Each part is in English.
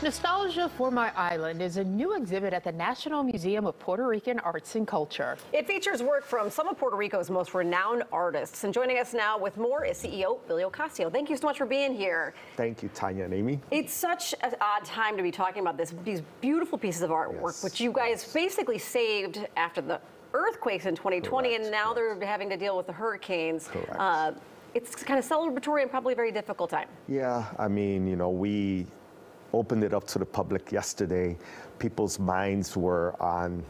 Nostalgia for My Island is a new exhibit at the National Museum of Puerto Rican Arts and Culture. It features work from some of Puerto Rico's most renowned artists. And joining us now with more is CEO Billy Ocasio. Thank you so much for being here. Thank you, Tanya and Amy. It's such an odd time to be talking about these beautiful pieces of artwork, Yes. which you guys basically saved after the earthquakes in 2020, Correct, and now correct. they're having to deal with the hurricanes. Correct. It's kind of celebratory and probably a very difficult time. Yeah, I mean, we opened it up to the public yesterday. People's minds were on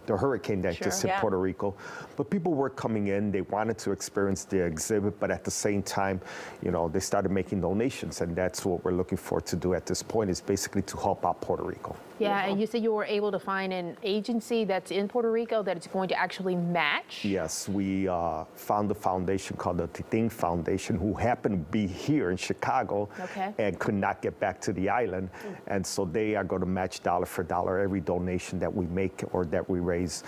the hurricane that just hit Yeah. Puerto Rico. But people were coming in, they wanted to experience the exhibit, but at the same time, they started making donations, and that's what we're looking for to do at this point, is basically to help out Puerto Rico. Yeah, and you said you were able to find an agency that's in Puerto Rico that it's going to actually match? Yes, we found a foundation called the Titin Foundation, who happened to be here in Chicago and could not get back to the island. And so they are going to match dollar for dollar every donation that we make or that we raise.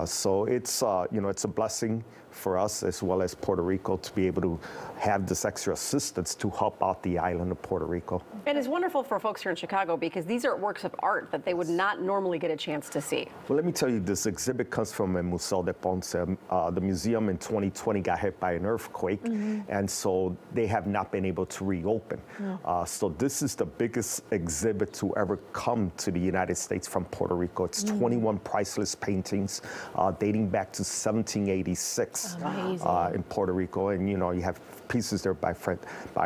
So it's, it's a blessing for us as well as Puerto Rico to be able to have this extra assistance to help out the island of Puerto Rico. And it's wonderful for folks here in Chicago because these are works of art that they would not normally get a chance to see. Well, let me tell you, this exhibit comes from Museo de Ponce. The museum in 2020 got hit by an earthquake, and so they have not been able to reopen. So this is the biggest exhibit to ever come to the United States from Puerto Rico. It's 21 priceless paintings dating back to 1786 in Puerto Rico. And, you have pieces there by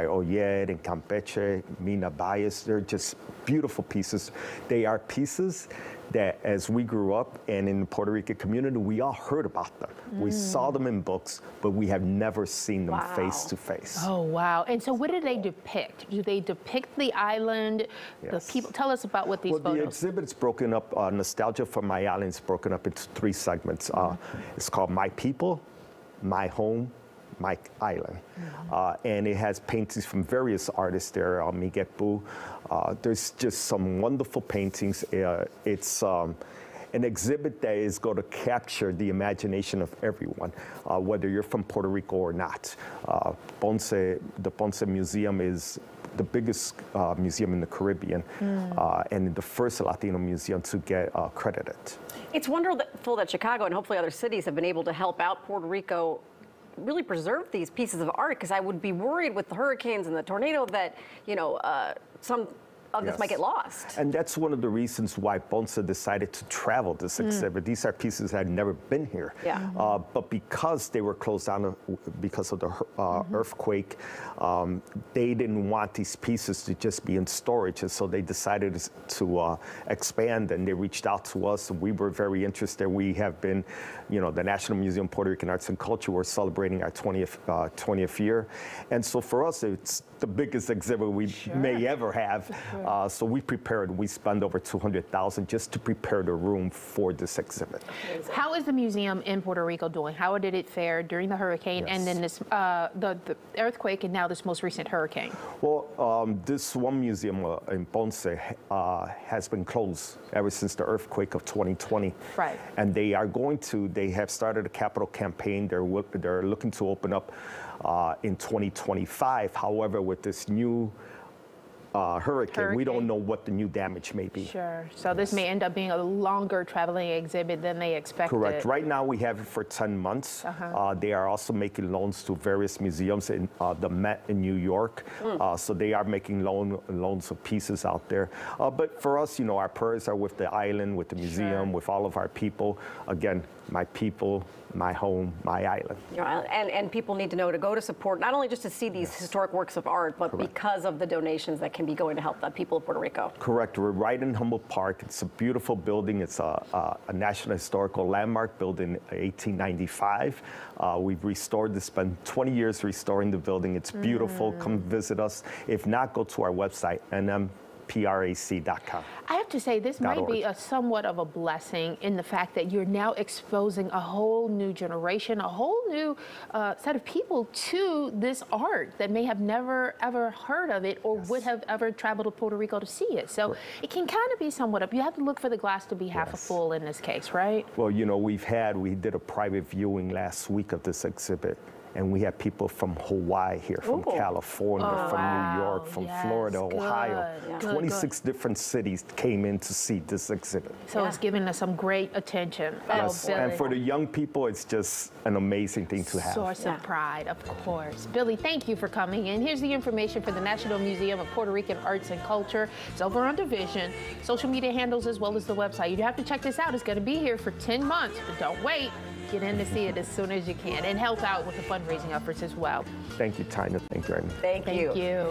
Oyer and Campeche, Mina Baez. They're just beautiful pieces. They are pieces that, as we grew up and in the Puerto Rican community, we all heard about them. We saw them in books, but we have never seen them face to face. Oh, wow. And so what do they depict? Do they depict the island, the people? Tell us about what these photos. The exhibit is broken up, Nostalgia for My Island is broken up into 3 segments. It's called My People, My Home, My Island. And it has paintings from various artists there, Miguel Boo. There's just some wonderful paintings. It's an exhibit that is going to capture the imagination of everyone, whether you're from Puerto Rico or not. The Ponce Museum is the biggest museum in the Caribbean and the first Latino museum to get accredited. It's wonderful that Chicago and hopefully other cities have been able to help out Puerto Rico really preserve these pieces of art, because I would be worried with the hurricanes and the tornado that, some of this might get lost. And that's one of the reasons why Ponce decided to travel this exhibit. These are pieces that had never been here. But because they were closed down because of the earthquake, they didn't want these pieces to just be in storage. And so they decided to expand, and they reached out to us. We were very interested. We have been, the National Museum of Puerto Rican Arts and Culture, we're celebrating our 20th year. And so for us, it's the biggest exhibit we may ever have. So we prepared. We spent over $200,000 just to prepare the room for this exhibit. How is the museum in Puerto Rico doing? How did it fare during the hurricane and then this the earthquake and now this most recent hurricane? Well, this one museum in Ponce has been closed ever since the earthquake of 2020. And they have started a capital campaign. They're looking to open up in 2025. However, with this new hurricane, we don't know what the new damage may be. So this may end up being a longer traveling exhibit than they expected. Correct. Right now we have it for 10 months. They are also making loans to various museums in the Met in New York. So they are making loans of pieces out there. But for us, our prayers are with the island, with the museum, with all of our people. Again, my people, my home, my island. And people need to know to go to support, not only just to see these historic works of art, but because of the donations that can be going to help the people of Puerto Rico. Correct. We're right in Humboldt Park. It's a beautiful building. It's a National Historical Landmark built in 1895. We've restored this, spent 20 years restoring the building. It's beautiful. Come visit us. If not, go to our website, nmprac.com. I have to say, this might be somewhat of a blessing in the fact that you're now exposing a whole new generation, a whole new set of people to this art that may have never, ever heard of it or would have ever traveled to Puerto Rico to see it. So it can kind of be somewhat up. You have to look for the glass to be half full in this case, right? Well, we did a private viewing last week of this exhibit. and we had people from Hawaii here, from Ooh. California, from New York, from yes, Florida, good, Ohio. good, 26 different cities came in to see this exhibit. So it's giving us some great attention. Yes, Billy. and for the young people, it's just an amazing thing to have. Source of pride, of course. Billy, thank you for coming in. Here's the information for the National Museum of Puerto Rican Arts and Culture. It's over on Division. Social media handles as well as the website. You have to check this out. It's going to be here for 10 months, but don't wait. Get in to see it as soon as you can and help out with the fundraising efforts as well. Thank you, Tina. Thank you, Amy. Thank you. Thank you.